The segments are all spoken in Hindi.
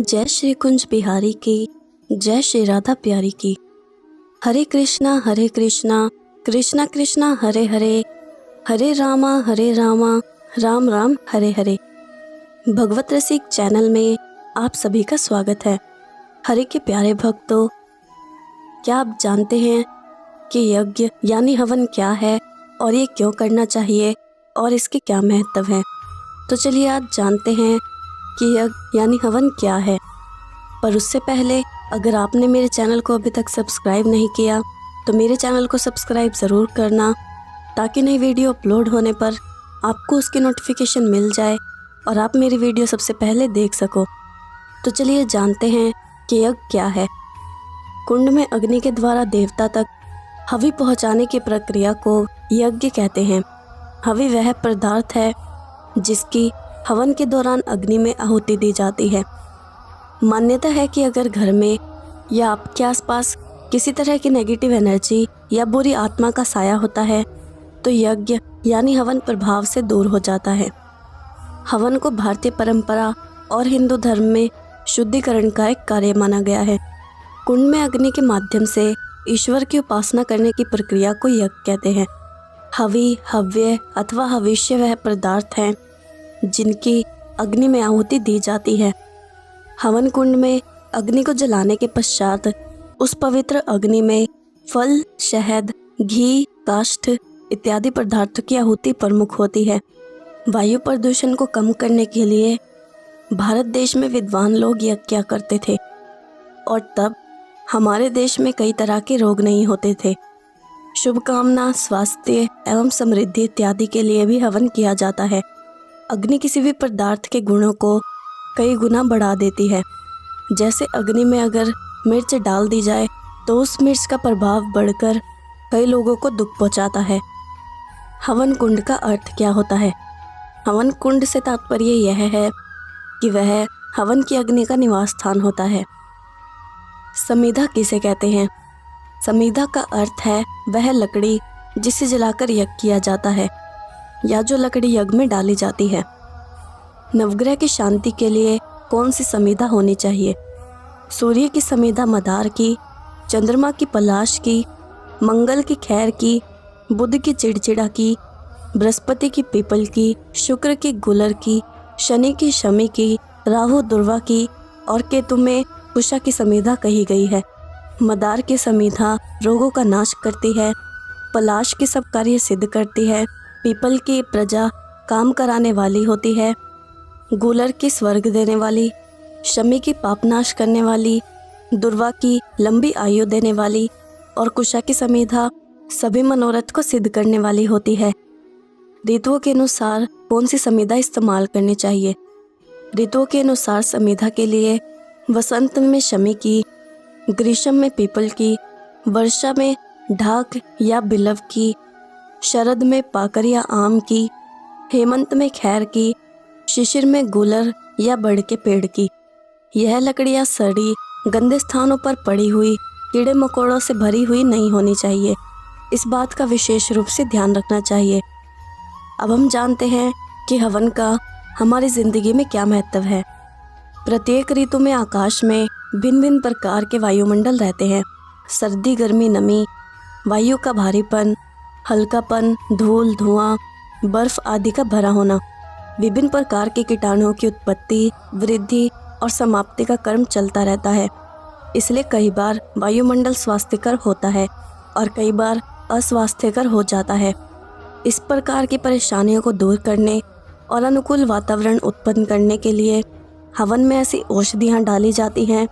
जय श्री कुंज बिहारी की, जय श्री राधा प्यारी की। हरे कृष्णा कृष्णा कृष्णा हरे हरे, हरे रामा राम राम हरे हरे। भगवत रसिक चैनल में आप सभी का स्वागत है। हरे के प्यारे भक्तों, क्या आप जानते हैं कि यज्ञ यानी हवन क्या है और ये क्यों करना चाहिए और इसके क्या महत्व है? तो चलिए आज जानते हैं कि यज्ञ यानी हवन क्या है। पर उससे पहले अगर आपने मेरे चैनल को अभी तक सब्सक्राइब नहीं किया तो मेरे चैनल को सब्सक्राइब ज़रूर करना, ताकि नई वीडियो अपलोड होने पर आपको उसकी नोटिफिकेशन मिल जाए और आप मेरी वीडियो सबसे पहले देख सको। तो चलिए जानते हैं कि यज्ञ क्या है। कुंड में अग्नि के द्वारा देवता तक हवि पहुंचाने की प्रक्रिया को यज्ञ कहते हैं। हवि वह पदार्थ है जिसकी हवन के दौरान अग्नि में आहुति दी जाती है। मान्यता है कि अगर घर में या आपके आसपास किसी तरह की नेगेटिव एनर्जी या बुरी आत्मा का साया होता है तो यज्ञ यानी हवन प्रभाव से दूर हो जाता है। हवन को भारतीय परंपरा और हिंदू धर्म में शुद्धिकरण का एक कार्य माना गया है। कुंड में अग्नि के माध्यम से ईश्वर की उपासना करने की प्रक्रिया को यज्ञ कहते हैं। हवि, हव्य अथवा हविष्य वह पदार्थ हैं जिनकी अग्नि में आहुति दी जाती है। हवन कुंड में अग्नि को जलाने के पश्चात उस पवित्र अग्नि में फल, शहद, घी, काष्ठ इत्यादि पदार्थों की आहुति प्रमुख होती है। वायु प्रदूषण को कम करने के लिए भारत देश में विद्वान लोग यज्ञ किया करते थे और तब हमारे देश में कई तरह के रोग नहीं होते थे। शुभकामना, स्वास्थ्य एवं समृद्धि इत्यादि के लिए भी हवन किया जाता है। अग्नि किसी भी पदार्थ के गुणों को कई गुना बढ़ा देती है। जैसे अग्नि में अगर मिर्च डाल दी जाए तो उस मिर्च का प्रभाव बढ़कर कई लोगों को दुख पहुंचाता है। हवन कुंड का अर्थ क्या होता है? हवन कुंड से तात्पर्य यह है कि वह हवन की अग्नि का निवास स्थान होता है। समीधा किसे कहते हैं? समीधा का अर्थ है वह लकड़ी जिसे जलाकर यज्ञ किया जाता है या जो लकड़ी यज्ञ में डाली जाती है। नवग्रह की शांति के लिए कौन सी समीधा होनी चाहिए? सूर्य की समीधा मदार की, चंद्रमा की पलाश की, मंगल की खैर की, बुध की चिड़चिड़ा की, बृहस्पति की पीपल की, शुक्र की गुलर की, शनि की शमी की, राहु दुर्वा की और केतु में कुशा की समीधा कही गई है। मदार की समीधा रोगों का नाश करती है, पलाश की सब कार्य सिद्ध करती है, पीपल की प्रजा काम कराने वाली होती है, गुलर की स्वर्ग देने वाली, शमी की पापनाश करने वाली, दुर्वा की लंबी आयु देने वाली और कुशा की समीधा सभी मनोरथ को सिद्ध करने वाली होती है। ऋतुओं के अनुसार कौन सी समीधा इस्तेमाल करनी चाहिए? ऋतुओं के अनुसार समीधा के लिए वसंत में शमी की, ग्रीष्म में पीपल की, वर्षा में ढाक या बिलव की, शरद में पाकर या आम की, हेमंत में खैर की, शिशिर में गुलर या बड़ के पेड़ की। यह लकड़ियाँ सड़ी, गंदे स्थानों पर पड़ी हुई, कीड़े मकोड़ों से भरी हुई नहीं होनी चाहिए। इस बात का विशेष रूप से ध्यान रखना चाहिए। अब हम जानते हैं कि हवन का हमारी जिंदगी में क्या महत्व है। प्रत्येक ऋतु में आकाश में भिन्न भिन्न प्रकार के वायुमंडल रहते हैं। सर्दी, गर्मी, नमी, वायु का भारीपन, हल्कापन, धूल, धुआं, बर्फ आदि का भरा होना, विभिन्न प्रकार के कीटाणुओं की उत्पत्ति, वृद्धि और समाप्ति का क्रम चलता रहता है। इसलिए कई बार वायुमंडल स्वास्थ्यकर होता है और कई बार अस्वास्थ्यकर हो जाता है। इस प्रकार की परेशानियों को दूर करने और अनुकूल वातावरण उत्पन्न करने के लिए हवन में ऐसी औषधियाँ डाली जाती हैं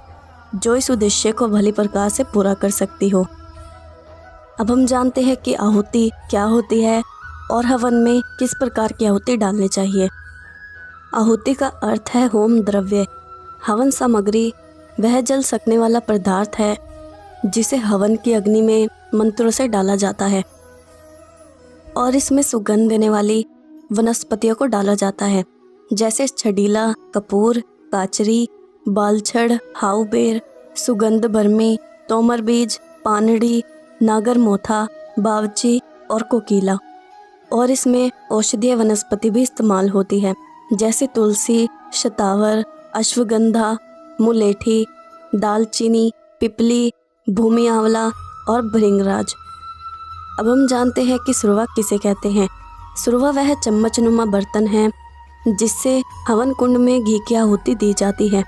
जो इस उद्देश्य को भली प्रकार से पूरा कर सकती हो। अब हम जानते हैं कि आहुति क्या होती है और हवन में किस प्रकार की आहुति डालनी चाहिए। आहुति का अर्थ है होम द्रव्य। हवन सामग्री वह जल सकने वाला पदार्थ है जिसे हवन की अग्नि में मंत्रों से डाला जाता है और इसमें सुगंध देने वाली वनस्पतियों को डाला जाता है, जैसे छड़ीला, कपूर, काचरी, बालछड़, हाउबेर, सुगंध बरमी, तोमर बीज, पानड़ी, नागर मोथा, बावची और कोकीला। और इसमें औषधीय वनस्पति भी इस्तेमाल होती है, जैसे तुलसी, शतावर, अश्वगंधा, मुलेठी, दालचीनी, पिपली, भूमि आंवला और भृंगराज। अब हम जानते हैं कि सुरवा किसे कहते हैं। सुरवा वह चम्मचनुमा बर्तन है जिससे हवन कुंड में घी की आहुति दी जाती है।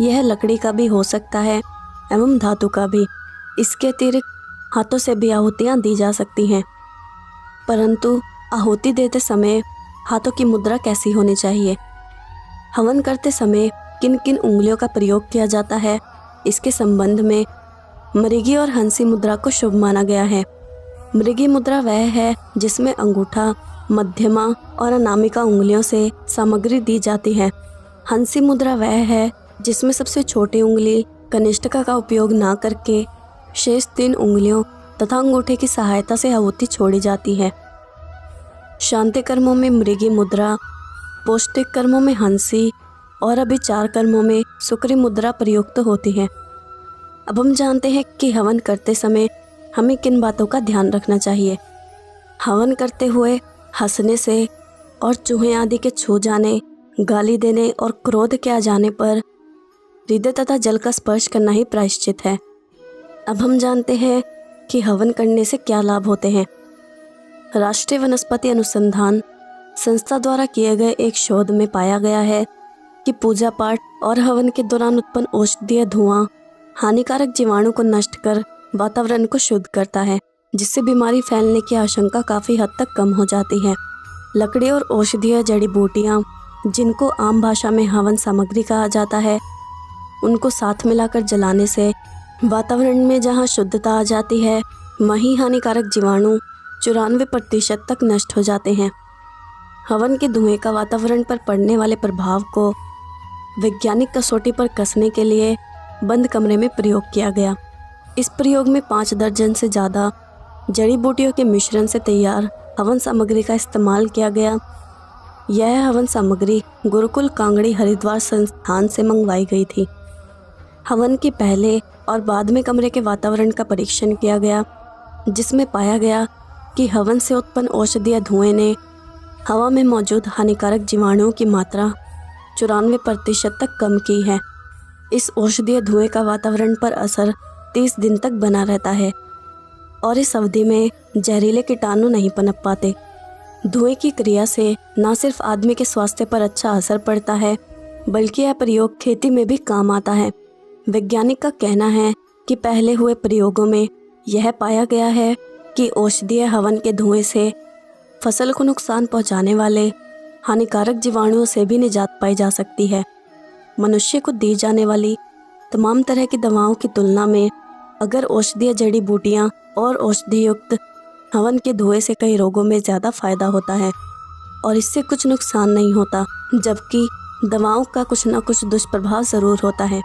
यह लकड़ी का भी हो सकता है एवं धातु का भी। इसके अतिरिक्त हाथों से भी आहुतियाँ दी जा सकती हैं। परंतु आहुति देते समय हाथों की मुद्रा कैसी होनी चाहिए? हवन करते समय किन किन उंगलियों का प्रयोग किया जाता है, इसके संबंध में मृगी और हंसी मुद्रा को शुभ माना गया है। मृगी मुद्रा वह है जिसमें अंगूठा, मध्यमा और अनामिका उंगलियों से सामग्री दी जाती है। हंसी मुद्रा वह है जिसमें सबसे छोटी उंगली कनिष्ठिका का उपयोग ना करके शेष 3 उंगलियों तथा अंगूठे की सहायता से आहुति छोड़ी जाती है। शांति कर्मों में मृगी मुद्रा, पौष्टिक कर्मों में हंसी और अभिचार कर्मों में सुक्री मुद्रा प्रयुक्त होती है। अब हम जानते हैं कि हवन करते समय हमें किन बातों का ध्यान रखना चाहिए। हवन करते हुए हंसने से और चूहे आदि के छू जाने, गाली देने और क्रोध के आ जाने पर हृदय तथा जल का स्पर्श करना ही प्रायश्चित है। अब हम जानते हैं कि हवन करने से क्या लाभ होते हैं। राष्ट्रीय वनस्पति अनुसंधान संस्था द्वारा किए गए एक शोध में पाया गया है कि पूजा पाठ और हवन के दौरान उत्पन्न औषधीय धुआं हानिकारक जीवाणु को नष्ट कर वातावरण को शुद्ध करता है, जिससे बीमारी फैलने की आशंका काफ़ी हद तक कम हो जाती है। लकड़ी और औषधीय जड़ी बूटियाँ, जिनको आम भाषा में हवन सामग्री कहा जाता है, उनको साथ मिलाकर जलाने से वातावरण में जहाँ शुद्धता आ जाती है, वहीं हानिकारक जीवाणु 94% तक नष्ट हो जाते हैं। हवन के धुएं का वातावरण पर पड़ने वाले प्रभाव को वैज्ञानिक कसौटी पर कसने के लिए बंद कमरे में प्रयोग किया गया। इस प्रयोग में 5 दर्जन से ज़्यादा जड़ी बूटियों के मिश्रण से तैयार हवन सामग्री का इस्तेमाल किया गया। यह हवन सामग्री गुरुकुल कांगड़ी हरिद्वार संस्थान से मंगवाई गई थी। हवन के पहले और बाद में कमरे के वातावरण का परीक्षण किया गया, जिसमें पाया गया कि हवन से उत्पन्न औषधीय धुएं ने हवा में मौजूद हानिकारक जीवाणुओं की मात्रा 94% तक कम की है। इस औषधीय धुएं का वातावरण पर असर 30 दिन तक बना रहता है और इस अवधि में जहरीले कीटाणु नहीं पनप पाते। धुएं की क्रिया से न सिर्फ आदमी के स्वास्थ्य पर अच्छा असर पड़ता है, बल्कि यह प्रयोग खेती में भी काम आता है। वैज्ञानिक का कहना है कि पहले हुए प्रयोगों में यह पाया गया है कि औषधीय हवन के धुएं से फसल को नुकसान पहुंचाने वाले हानिकारक जीवाणुओं से भी निजात पाई जा सकती है। मनुष्य को दी जाने वाली तमाम तरह की दवाओं की तुलना में अगर औषधीय जड़ी बूटियाँ और औषधि युक्त हवन के धुएं से कई रोगों में ज़्यादा फायदा होता है और इससे कुछ नुकसान नहीं होता, जबकि दवाओं का कुछ न कुछ दुष्प्रभाव ज़रूर होता है।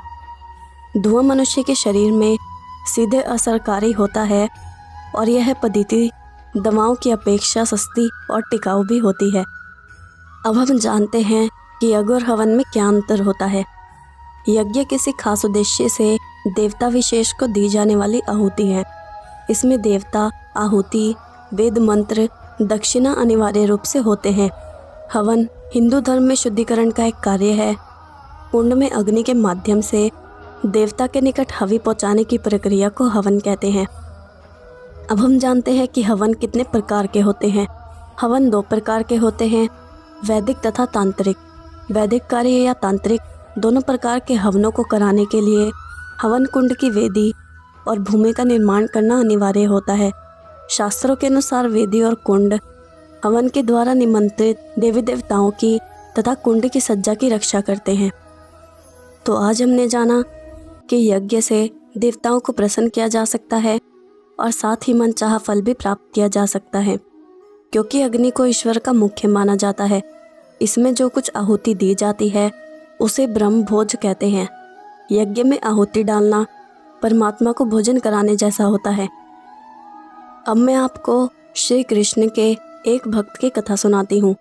धुआं मनुष्य के शरीर में सीधे असरकारी होता है और यह पद्धति दवाओं की अपेक्षा सस्ती और टिकाऊ भी होती है। अब हम जानते हैं कि यज्ञ और हवन में क्या अंतर होता है। यज्ञ किसी खास उद्देश्य से देवता विशेष को दी जाने वाली आहुति है। इसमें देवता, आहुति, वेद मंत्र, दक्षिणा अनिवार्य रूप से होते हैं। हवन हिंदू धर्म में शुद्धिकरण का एक कार्य है। कुंड में अग्नि के माध्यम से देवता के निकट हवि पहुँचाने की प्रक्रिया को हवन कहते हैं। अब हम जानते हैं कि हवन कितने प्रकार के होते हैं। हवन 2 प्रकार के होते हैं, वैदिक तथा तांत्रिक। वैदिक कार्य या तांत्रिक दोनों प्रकार के हवनों को कराने के लिए हवन कुंड की वेदी और भूमि का निर्माण करना अनिवार्य होता है। शास्त्रों के अनुसार वेदी और कुंड हवन के द्वारा निमंत्रित देवी देवताओं की तथा कुंड की सज्जा की रक्षा करते हैं। तो आज हमने जाना कि यज्ञ से देवताओं को प्रसन्न किया जा सकता है और साथ ही मनचाहा फल भी प्राप्त किया जा सकता है, क्योंकि अग्नि को ईश्वर का मुख्य माना जाता है। इसमें जो कुछ आहुति दी जाती है उसे ब्रह्म भोज कहते हैं। यज्ञ में आहुति डालना परमात्मा को भोजन कराने जैसा होता है। अब मैं आपको श्री कृष्ण के एक भक्त की कथा सुनाती हूँ।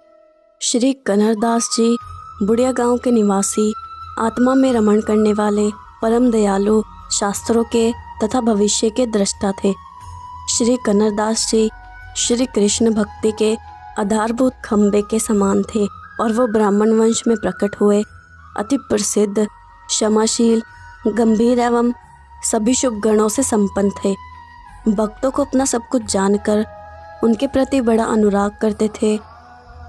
श्री कनरदास जी बुढ़िया गांव के निवासी, आत्मा में रमण करने वाले, परम दयालु, शास्त्रों के तथा भविष्य के दृष्टा थे। श्री कनरदास जी श्री कृष्ण भक्ति के आधारभूत खंबे के समान थे और वो ब्राह्मण वंश में प्रकट हुए अति प्रसिद्ध क्षमाशील, गंभीर एवं सभी शुभ गुणों से संपन्न थे। भक्तों को अपना सब कुछ जानकर उनके प्रति बड़ा अनुराग करते थे।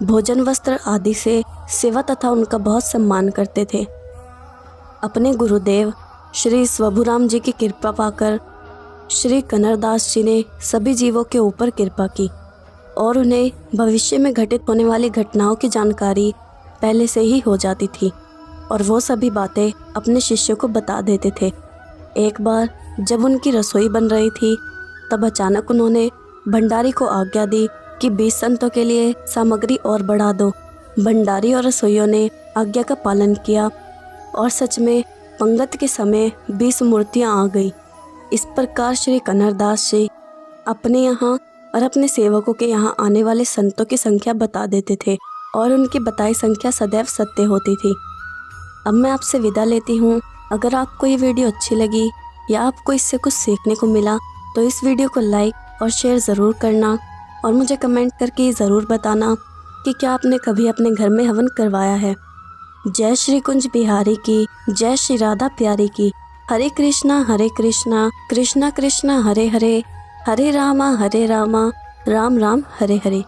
भोजन, वस्त्र आदि से सेवा तथा उनका बहुत सम्मान करते थे। अपने गुरुदेव श्री स्वभुराम जी की कृपा पाकर श्री कनरदास जी ने सभी जीवों के ऊपर कृपा की और उन्हें भविष्य में घटित होने वाली घटनाओं की जानकारी पहले से ही हो जाती थी और वो सभी बातें अपने शिष्यों को बता देते थे। एक बार जब उनकी रसोई बन रही थी तब अचानक उन्होंने भंडारी को आज्ञा दी कि 20 संतों के लिए सामग्री और बढ़ा दो। भंडारी और रसोइयों ने आज्ञा का पालन किया और सच में पंगत के समय 20 मूर्तियां आ गई। इस प्रकार श्री कनरदास जी अपने यहाँ और अपने सेवकों के यहाँ आने वाले संतों की संख्या बता देते थे और उनकी बताई संख्या सदैव सत्य होती थी। अब मैं आपसे विदा लेती हूँ। अगर आपको ये वीडियो अच्छी लगी या आपको इससे कुछ सीखने को मिला तो इस वीडियो को लाइक और शेयर ज़रूर करना और मुझे कमेंट करके ये ज़रूर बताना कि क्या आपने कभी अपने घर में हवन करवाया है। जय श्री कुंज बिहारी की, जय श्री राधा प्यारी की। हरे कृष्णा कृष्णा कृष्णा हरे हरे, हरे रामा राम राम हरे हरे।